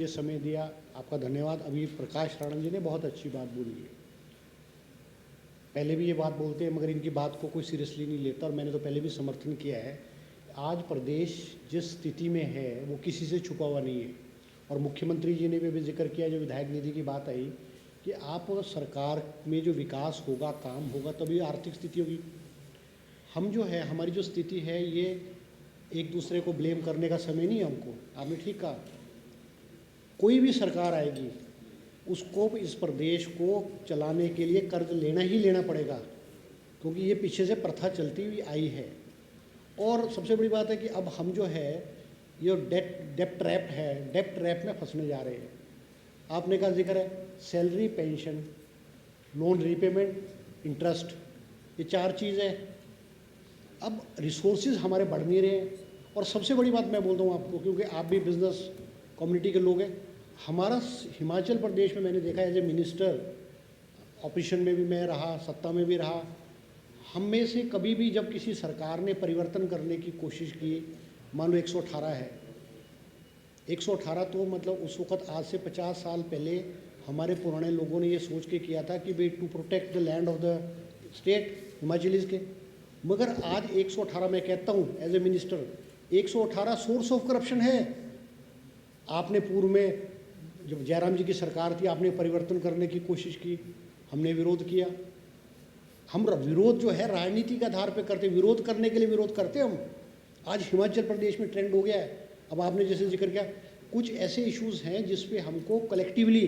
ये समय दिया, आपका धन्यवाद। अभी प्रकाश राणा जी ने बहुत अच्छी बात बोली है। पहले भी ये बात बोलते हैं मगर इनकी बात को कोई सीरियसली नहीं लेता, और मैंने तो पहले भी समर्थन किया है। आज प्रदेश जिस स्थिति में है वो किसी से छुपा हुआ नहीं है। और मुख्यमंत्री जी ने भी जिक्र किया, जो विधायक निधि की बात आई, कि आप सरकार में जो विकास होगा, काम होगा, तभी आर्थिक स्थिति होगी। हम जो है, हमारी जो स्थिति है, ये एक दूसरे को ब्लेम करने का समय नहीं है हमको। आपने ठीक कहा, कोई भी सरकार आएगी उसको इस प्रदेश को चलाने के लिए कर्ज लेना ही लेना पड़ेगा, क्योंकि ये पीछे से प्रथा चलती हुई आई है। और सबसे बड़ी बात है कि अब हम जो है ये डेप्ट ट्रैप है, डेप्ट ट्रैप में फंसने जा रहे हैं। आपने का जिक्र है, salary, pension, loan repayment, interest, ये चार चीज़ें। अब रिसोर्सेज हमारे बढ़ नहीं रहे हैं। और सबसे बड़ी बात मैं बोलता हूँ आपको, क्योंकि आप भी बिजनेस कम्युनिटी के लोग हैं। हमारा हिमाचल प्रदेश में मैंने देखा, एज ए मिनिस्टर, ऑपोजिशन में भी मैं रहा, सत्ता में भी रहा, हम में से कभी भी जब किसी सरकार ने परिवर्तन करने की कोशिश की, मान लो 118 है, 118 तो मतलब उस वक़्त आज से 50 साल पहले हमारे पुराने लोगों ने ये सोच के किया था कि भाई to protect the land of the state Himachalis के। मगर आज 118 मैं कहता हूँ as a minister, 118 source of corruption है। आपने पूर्व में जब जयराम जी की सरकार थी, आपने परिवर्तन करने की कोशिश की, हमने विरोध किया। हम विरोध जो है राजनीति के आधार पर करते, विरोध करने के लिए विरोध करते हम। आज हिमाचल प्रदेश में ट्रेंड हो गया है। अब आपने जैसे जिक्र किया, कुछ ऐसे इश्यूज़ हैं जिस पे हमको कलेक्टिवली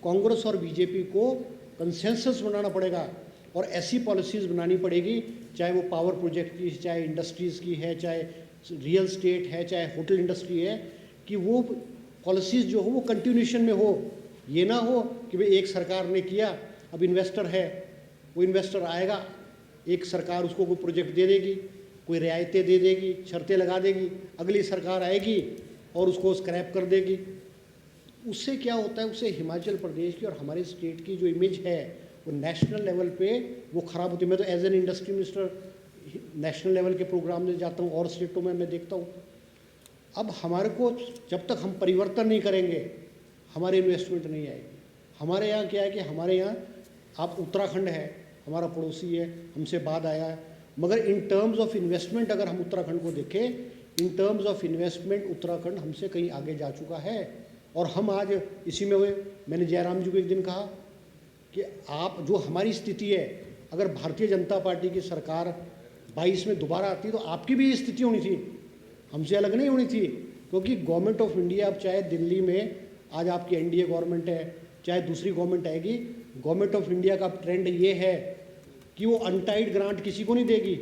कांग्रेस और बीजेपी को कंसेंसस बनाना पड़ेगा, और ऐसी पॉलिसीज़ बनानी पड़ेगी, चाहे वो पावर प्रोजेक्ट की, चाहे इंडस्ट्रीज़ की है, चाहे रियल स्टेट है, चाहे होटल इंडस्ट्री है, कि वो पॉलिसीज़ जो हो वो कंटिन्यूशन में हो। ये ना हो कि भाई एक सरकार ने किया, अब इन्वेस्टर है, वो इन्वेस्टर आएगा, एक सरकार उसको कोई प्रोजेक्ट दे देगी, कोई रियायतें दे देगी, शर्तें लगा देगी, अगली सरकार आएगी और उसको स्क्रैप कर देगी। उससे क्या होता है, उससे हिमाचल प्रदेश की और हमारे स्टेट की जो इमेज है वो नेशनल लेवल पे वो ख़राब होती है। मैं तो as an industry minister national level के प्रोग्राम में जाता हूँ और स्टेटों में मैं देखता हूँ। अब हमारे को जब तक हम परिवर्तन नहीं करेंगे, हमारे इन्वेस्टमेंट नहीं आएगी। हमारे यहाँ क्या है कि हमारे यहाँ, आप उत्तराखंड है, हमारा पड़ोसी है, हमसे बाद आया है, मगर इन टर्म्स ऑफ इन्वेस्टमेंट अगर हम उत्तराखंड को देखें, इन टर्म्स ऑफ इन्वेस्टमेंट उत्तराखंड हमसे कहीं आगे जा चुका है। और हम आज इसी में हुए। मैंने जयराम जी को एक दिन कहा कि आप जो हमारी स्थिति है, अगर भारतीय जनता पार्टी की सरकार 22 में दोबारा आती तो आपकी भी स्थिति होनी थी, हमसे अलग नहीं होनी थी। क्योंकि गवर्नमेंट ऑफ इंडिया, अब चाहे दिल्ली में आज आपकी एनडीए गवर्नमेंट है, चाहे दूसरी गवर्नमेंट आएगी, गवर्नमेंट ऑफ इंडिया का ट्रेंड ये है कि वो अनटाइड ग्रांट किसी को नहीं देगी,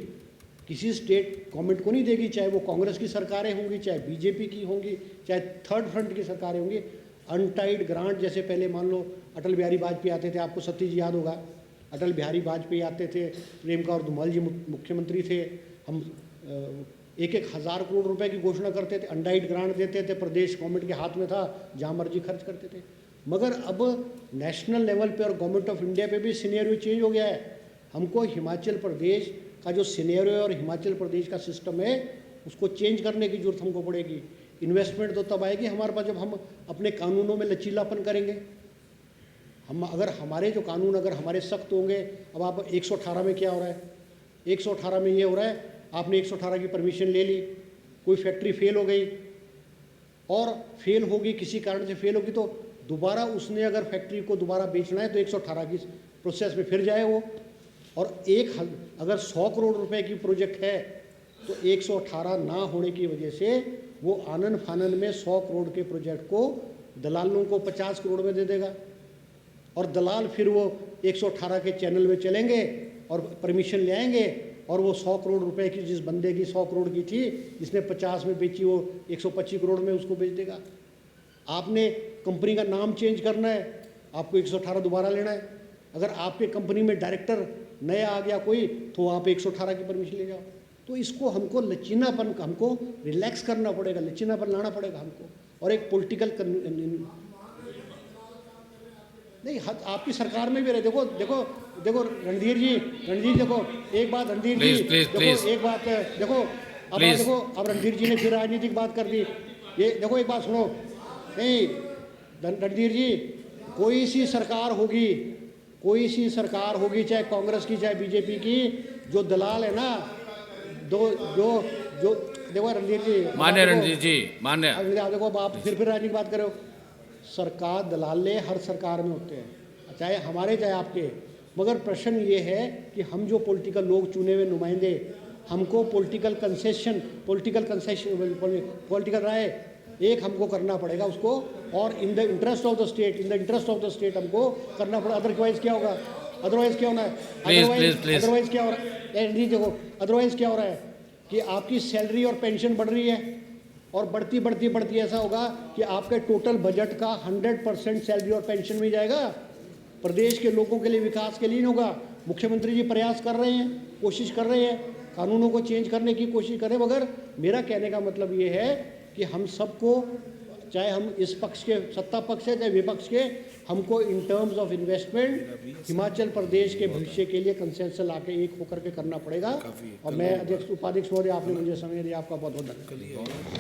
किसी स्टेट गवर्नमेंट को नहीं देगी, चाहे वो कांग्रेस की सरकारें होंगी, चाहे बीजेपी की होंगी, चाहे थर्ड फ्रंट की सरकारें होंगी। अनटाइड ग्रांट, जैसे पहले मान लो अटल बिहारी वाजपेयी आते थे, आपको सत्य जी याद होगा, अटल बिहारी वाजपेयी आते थे, प्रेम कुमार धूमल जी मुख्यमंत्री थे, हम 1,000 करोड़ रुपए की घोषणा करते थे, अनटाइड ग्रांट देते थे, प्रदेश गवर्नमेंट के हाथ में था, जहाँ मर्जी खर्च करते थे। मगर अब नेशनल लेवल पे और गवर्नमेंट ऑफ इंडिया पे भी सिनेरियो चेंज हो गया है। हमको हिमाचल प्रदेश का जो सिनेरियो और हिमाचल प्रदेश का सिस्टम है उसको चेंज करने की जरूरत हमको पड़ेगी। इन्वेस्टमेंट तो तब आएगी हमारे पास जब हम अपने कानूनों में लचीलापन करेंगे। हम अगर हमारे जो कानून अगर हमारे सख्त होंगे, अब आप 118 में क्या हो रहा है, 118 में ये हो रहा है, आपने 118 की परमिशन ले ली, कोई फैक्ट्री फेल हो गई, और फेल होगी, किसी कारण से फेल होगी, तो दोबारा उसने अगर फैक्ट्री को दोबारा बेचना है तो 118 की प्रोसेस में फिर जाए वो। और अगर 100 करोड़ रुपए की प्रोजेक्ट है तो 118 ना होने की वजह से वो आनन फानन में 100 करोड़ के प्रोजेक्ट को दलालों को 50 करोड़ में दे देगा, और दलाल फिर वो 118 के चैनल में चलेंगे और परमिशन ले आएंगे, और वो 100 करोड़ रुपए की, जिस बंदे की 100 करोड़ की थी, जिसने 50 में बेची, वो 125 करोड़ में उसको बेच देगा। आपने कंपनी का नाम चेंज करना है, आपको 118 दोबारा लेना है। अगर आपके कंपनी में डायरेक्टर नया आ गया कोई, तो आप 118 की परमिशन ले जाओ। तो इसको हमको लचीनापन, हमको रिलैक्स करना पड़ेगा, लचीनापन लाना पड़ेगा हमको। और एक पॉलिटिकल नहीं, आपकी सरकार में भी रहे। देखो देखो देखो रणधीर जी, देखो एक बात, रणधीर जी देखो एक बात, देखो अब रणधीर जी ने फिर राजनीतिक बात कर दी। ये देखो एक बात सुनो, नहीं रणधीर जी, कोई सी सरकार होगी, चाहे कांग्रेस की चाहे बीजेपी की, जो दलाल है ना, जो देखो रणधीर जी, मान्य रणजीत जी, मान्य। अब देखो आप फिर राजनीति की बात करो। सरकार दलाले हर सरकार में होते हैं, चाहे हमारे चाहे आपके, मगर प्रश्न ये है कि हम जो पॉलिटिकल लोग, चुने हुए नुमाइंदे, हमको पॉलिटिकल राय एक हमको करना पड़ेगा उसको, और in the interest of the state हमको करना पड़ेगा। अदरवाइज क्या होगा? अदरवाइज क्या होना है? अदरवाइज क्या हो रहा है? देखो, अदरवाइज क्या हो रहा है कि आपकी सैलरी और पेंशन बढ़ रही है, और बढ़ती ऐसा होगा कि आपके टोटल बजट का 100% सैलरी और पेंशन में जाएगा। प्रदेश के लोगों के लिए विकास के लिए नहीं होगा। मुख्यमंत्री जी प्रयास कर रहे हैं, कोशिश कर रहे हैं, कानूनों को चेंज करने की कोशिश कर रहे हैं, मगर मेरा कहने का मतलब ये है कि हम सबको, चाहे हम इस पक्ष के, सत्ता पक्ष है चाहे विपक्ष के, हमको in terms of investment Himachal Pradesh के भविष्य के लिए कंसेंसस लाके एक होकर के करना पड़ेगा। और मैं अध्यक्ष उपाध्यक्ष महोदय, आपने मुझे समय दिया, आपका बहुत बहुत धन्यवाद।